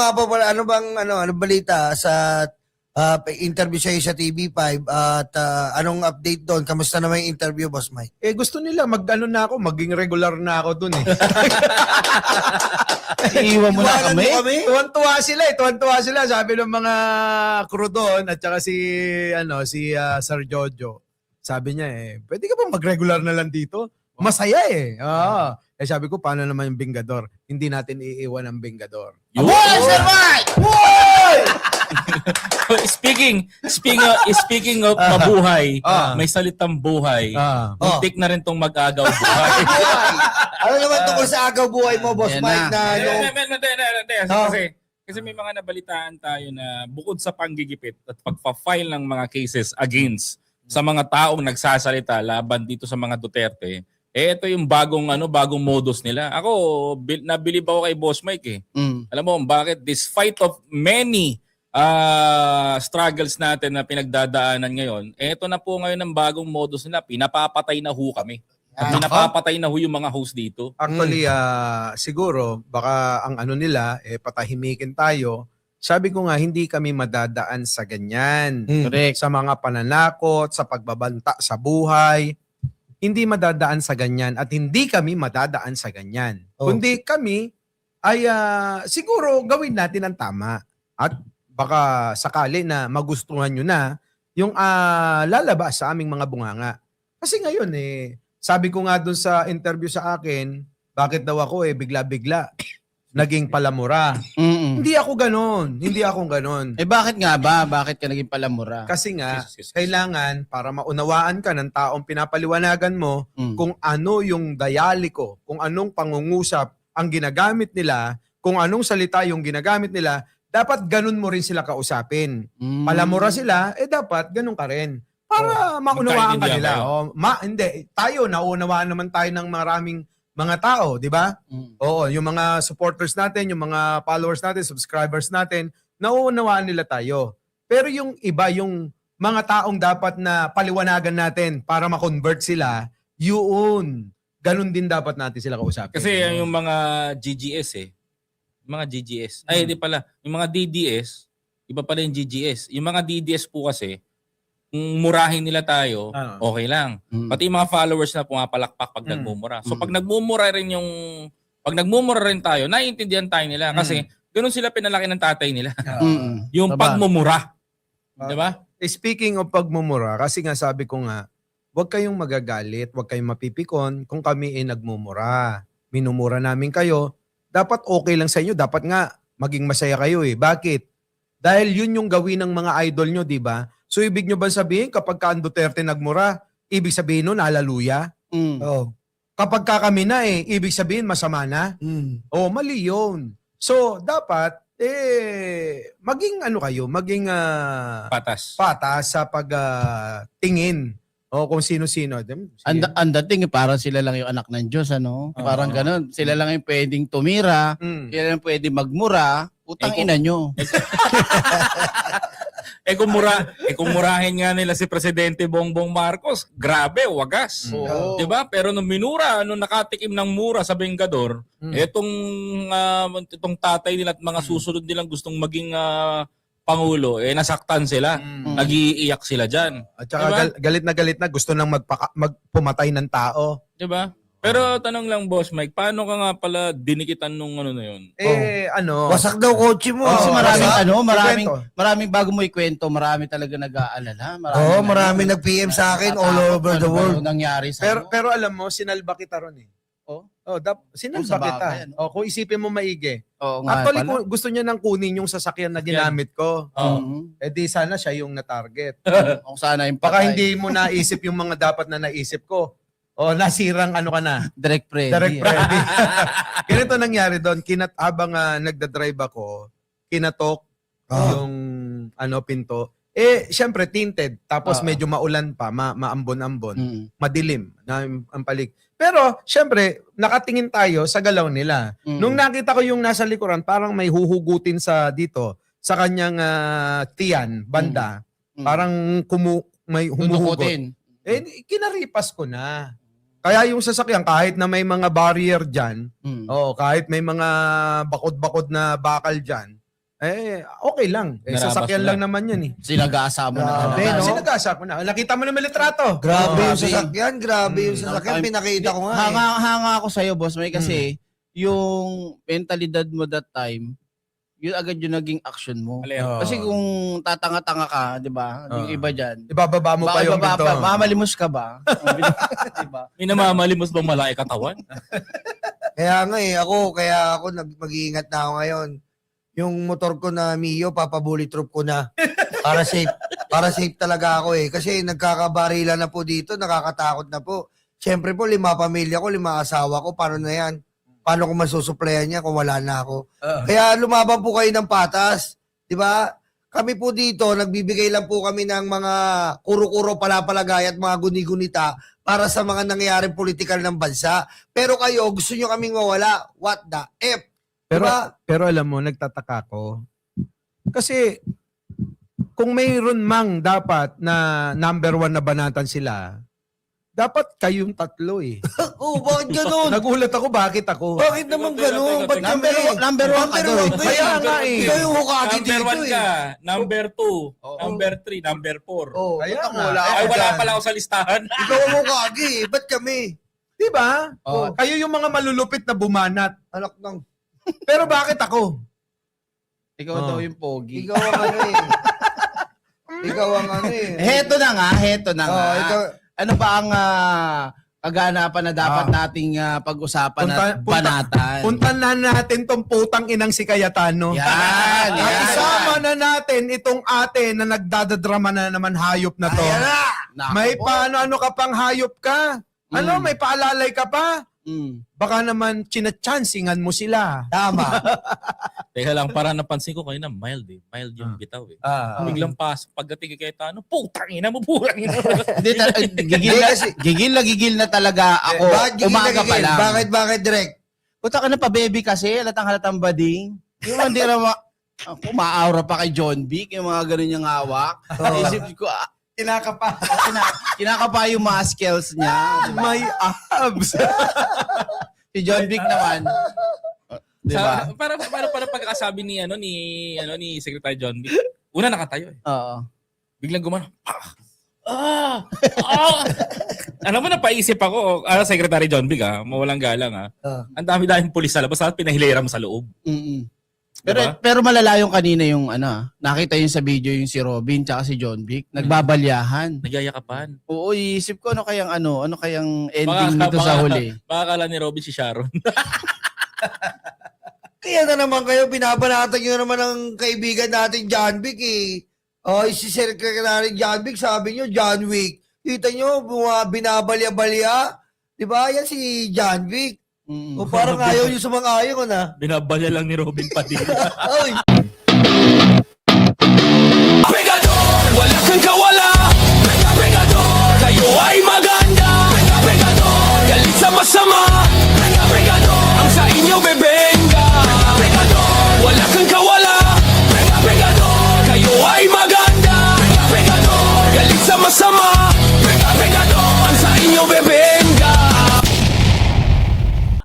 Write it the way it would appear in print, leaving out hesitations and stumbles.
nga po pala, ano balita sa interview sa'yo sa TV5 at anong update doon? Kamusta naman yung interview, Boss Mike? Gusto nila maging regular na ako dun eh. Iiwan mo na kami? Tuwan-tuwa sila. Sabi ng mga crew doon at saka si Sir Jojo. Sabi niya pwede ka ba mag-regular na lang dito? Masaya eh. Sabi ko, paano naman yung Bingador? Hindi natin iiwan ang Bingador. Boy, Sir Mike! Speaking of mabuhay, may salitang buhay. Muntik na rin tong mag-agaw buhay. Ano naman tungkol sa agaw buhay mo, Boss Yan Mike, na yung... Kasi may mga nabalitaan tayo na bukod sa panggigipit at pagpa-file ng mga cases against sa mga taong nagsasalita laban dito sa mga Duterte, ito yung bagong modus nila. Ako, nabilib ako kay Boss Mike Alam mo bakit? Despite of many struggles natin na pinagdadaanan ngayon, ito na po ngayon ang bagong modus nila. Pinapapatay na ho kami. At pinapapatay na ho yung mga host dito. Actually, siguro, baka ang nila, patahimikin tayo. Sabi ko nga, hindi kami madadaan sa ganyan. Correct. Sa mga pananakot, sa pagbabanta sa buhay. Hindi madadaan sa ganyan at hindi kami madadaan sa ganyan. Kundi kami ay siguro gawin natin ang tama. At baka sakali na magustuhan nyo na yung lalabas sa aming mga bunganga. Kasi ngayon sabi ko nga dun sa interview sa akin, bakit daw ako bigla-bigla naging palamura. Hindi ako ganon. Bakit nga ba? Bakit ka naging palamura? Kasi nga, kailangan para maunawaan ka ng taong pinapaliwanagan mo kung ano yung dialiko, kung anong pangungusap ang ginagamit nila, kung anong salita yung ginagamit nila, dapat ganun mo rin sila kausapin. Palamura sila, dapat ganun ka rin. Para maunawaan ka nila. Hindi. Tayo, naunawaan naman tayo ng maraming mga tao, di ba? Oo, yung mga supporters natin, yung mga followers natin, subscribers natin, nauunawaan nila tayo. Pero yung iba, yung mga taong dapat na paliwanagan natin para ma-convert sila, yun. Ganun din dapat natin sila kausapin. Kasi yung mga GGS Mga GGS. Ay, hindi pala. Yung mga DDS, iba pala yung GGS. Yung mga DDS po kasi, kung murahin nila tayo, okay lang. Pati yung mga followers na pumapalakpak pag nagmumura. So pag nagmumura rin tayo, naiintindihan tayo nila. Kasi ganun sila pinalaki ng tatay nila. Yung pagmumura. Diba? Speaking of pagmumura, kasi nga sabi ko nga, huwag kayong magagalit, huwag kayong mapipikon kung kami nagmumura. Minumura namin kayo. Dapat okay lang sa inyo. Dapat nga maging masaya kayo Bakit? Dahil yun yung gawin ng mga idol nyo, di ba? So ibig nyo ba sabihin kapag ka ang Duterte nagmura, ibig sabihin nun, hallelujah? Kapag ka kami na ibig sabihin masama na? Mali yun. So dapat, maging maging Patas. patas sa pagtingin. Kung sino-sino. Ang dating parang sila lang yung anak ng Diyos, Parang ganun. Sila lang yung pwedeng tumira, sila lang pwedeng magmura, utang ina nyo. Kung murahin nga nila si Presidente Bongbong Marcos, grabe, wagas. Diba? Pero nung nakatikim ng mura sa Bengador, itong tatay nila at mga susunod nilang gustong maging Pangulo, nasaktan sila. Nag-iiyak sila dyan. At saka galit na gusto nang magpumatay ng tao. Diba? Pero tanong lang, Boss Mike, paano ka nga pala dinikitan nung na yun? Wasak daw kotse mo. Kasi maraming bago mo ikwento, marami talaga nag-aalala. Marami nag-PM sa akin all over the world. Nangyari sa pero alam mo, sinalba kita ron sinalba kita. Kung isipin mo maigi. Actually, gusto niya nang kunin yung sasakyan na ginamit ko. Di sana siya yung na-target. Sana yung baka hindi mo naisip yung mga dapat na naisip ko. Nasirang ka na. Direct Freddy. Ganito nangyari doon. Habang nagdadrive ako, kinatok yung pinto. Syempre tinted. Tapos medyo maulan pa, maambon-ambon. Madilim na ang palig. Pero syempre, nakatingin tayo sa galaw nila. Nung nakita ko yung nasa likuran, parang may huhugutin dito sa kanyang tiyan, banda. Parang may humuhugot. Kinaripas ko na. Kaya yung sasakyan, kahit na may mga barrier dyan, kahit may mga bakod-bakod na bakal dyan, okay lang. Narabas Sasakyan mo lang naman yan eh. Sinagasama na Grabe, talaga. no? Sinagasa mo na. Nakita mo naman litrato. Grabe yung grabe. sasakyan, grabe yung sasakyan. Pinakita ko nga eh. Hanga ako sa'yo, boss May, kasi yung mentalidad mo that time, yun agad yung naging action mo. Alin? Kasi kung tatanga-tanga ka, di ba? Yung iba dyan. Ibababa mo pa yung Baka pinto. mamalimos ka ba? Diba? May namamalimos bang malaki katawan? Kaya nga eh, kaya ako mag-iingat na ako ngayon. Yung motor ko na Mio, papabully-troop ko na. Para safe. Para safe talaga ako eh. Kasi nagkakabarila na po dito, nakakatakot na po. Siyempre po, 5 pamilya ko, 5 asawa ko, paano na yan? Paano ko masusuplayan niya kung wala na ako? Kaya lumaban po kayo ng patas. Di ba? Kami po dito, nagbibigay lang po kami ng mga kuro-kuro, palapalagay at mga guni-gunita para sa mga nangyayaring politikal ng bansa. Pero kayo, gusto nyo kaming mawala. What the F? Pero, Diba? pero alam mo, nagtataka ko. Kasi, kung mayroon mang dapat na number 1 na banatan sila, dapat kayong tatlo eh. Oh, bakit ganun? Nagulat ako, bakit ako? Bakit naman ganun? Ba't kami? Number one ka doon. Kaya nga eh. Ikaw yung hukagi Number dito 1 eh. ka, number 2, number 3, number 4. Oh, Kaya ba't ako nga. wala Ay, ako wala dyan? pala ako sa listahan. Ikaw ang hukagi eh. Ba't kami? Diba? Oh. Kayo yung mga malulupit na bumanat. Anak ng... Pero bakit ako? Ikaw Oh. daw yung pogi. Ikaw ang ano eh. Ikaw ang ano eh. Heto na nga. Oh, ikaw... Ano ba ang kaganapan na dapat nating pag-usapan at banatan? Puntan na natin tong putang inang si Cayetano. Yan, At yan. isama na natin itong ate na nagdadadrama na naman hayop na to. Ayan na! Nako May po. paano ka pang hayop ka? Ano, Mm. may paalalay ka pa? Baka naman chinachansingan mo sila. Tama. Teka lang, para napansin ko kayo na mild eh. Mild yung bitaw eh. Biglang pasok. Pagdating kay Tano, putang ina mo, putang ina mo. Hindi, gigil na talaga ako. Bakit gigil na Umaga pa gigil? lang. Bakit direct? Puta ka na pa, baby, kasi halatang bading. Yung hindi naman, ako, maaura pa kay John Vic, yung mga ganun niyang hawak. Isip ko, kinakapa yung muscles niya. May abs. Si John Vic naman. Diba? Para pagkakasabi ni Secretary John B. Una nakatayo eh. Oo. Biglang gumano. Alam mo, napaisip ako, Secretary John B, mawalang galang ang dami-daming pulis sa labas at pinahilera mo sa loob. Mm-mm. Diba? Pero malala yung kanina yung nakita yung sa video yung si Robin tsaka si John Vic, nagbabalyahan. Nagyayakapan. Oo, iisip ko ano kayang ending nito sa huli. Baka akala ni Robin si Sharon. Kaya na naman kayo, binabanatan nyo naman ang kaibigan natin John Vic eh. Oh, si Secretary John Vic, sabi nyo, John Wick. Kita nyo, binabalya-balya. Diba? Yan si John Vic. Mm-mm. O parang ayaw nyo sumang-ayaw ko na. Binabalya lang ni Robin Padilla. Oy!